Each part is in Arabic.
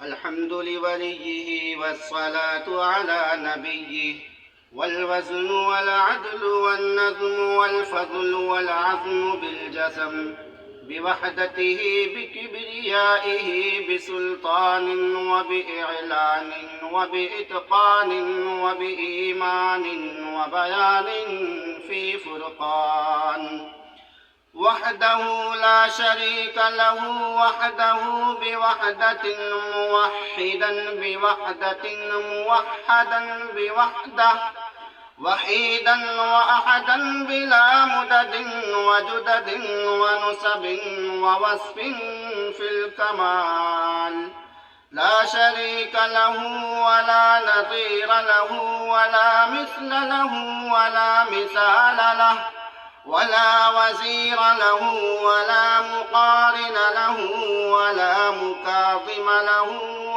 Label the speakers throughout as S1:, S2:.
S1: الحمد لوليه والصلاة على نبيه، والوزن والعدل والنظم والفضل والعزم بالجسم، بوحدته بكبريائه بسلطان وبإعلان وبإتقان وبإيمان وبيان في فرقان، وحده لا شريك له، وحده بوحدة موحدا بوحدة موحدا بوحده، وحيدا وأحدا بلا مدد وجدد ونسب ووصف في الكمال، لا شريك له ولا نظير له ولا مثل له ولا مثال له، ولا وزير له ولا مقارن له ولا مكاظم له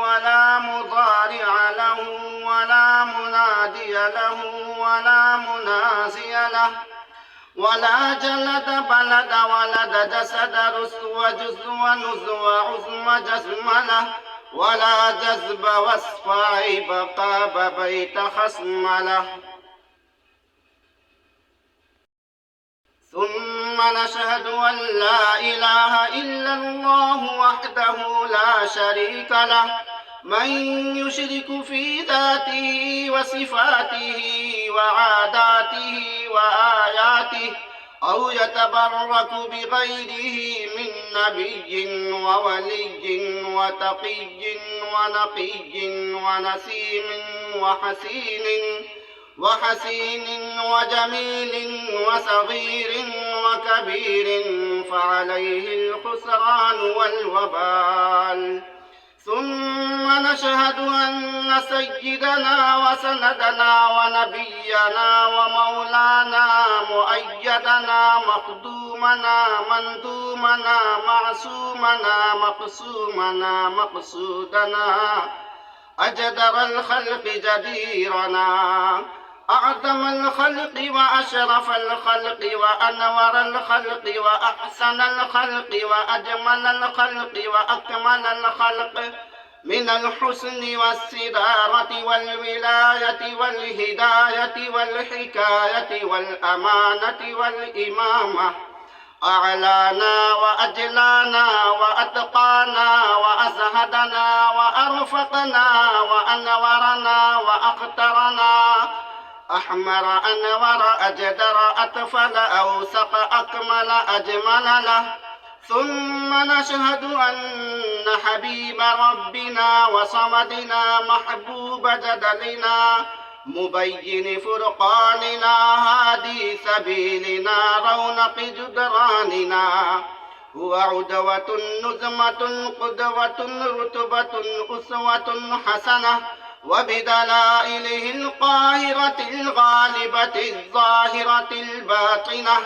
S1: ولا مضارع له ولا منادي له ولا منازي له، ولا جلد بلد ولد جسد رس وجز ونز وعزم جزم له، ولا جذب وصف عيب قاب بيت خصم له. ثم نشهد أن لا إله إلا الله وحده لا شريك له، من يشرك في ذاته وصفاته وعاداته وآياته أو يتبرك بغيره من نبي وولي وتقي ونقي ونسيم وحسين وجميل وصغير وكبير فعليه الخسران والوبال. ثم نشهد أن سيدنا وسندنا ونبينا ومولانا مؤيدنا مخدومنا مندومنا معصومنا مقسومنا مقصودنا أجدر الخلق جديرنا أعظم الخلق وأشرف الخلق وأنور الخلق وأحسن الخلق وأجمل الخلق وأكمل الخلق، من الحسن والسدارة والولاية والهداية والحكاية والأمانة والإمامة، أعلانا وأجلانا وأتقانا وأزهدنا وأرفقنا وأنورنا وأخطرنا، أحمر أنور أجدر أطفل أوسق أكمل أجمل له. ثم نشهد أن حبيب ربنا وصمدنا محبوب جدلنا مبين فرقاننا هادي سبيلنا رونق جدراننا، هو عدوة نزمة قدوة رتبة أسوة حسنة، وبدلائله القاهرة الغالبة الظاهرة الباطنة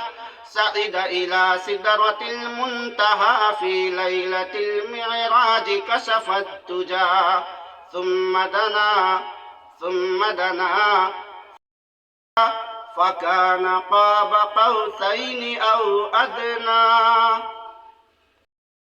S1: سعد إلى سدرة المنتهى في ليلة المعراج كشف الدجى، ثم دنا فكان قاب قوسين أو أدنى.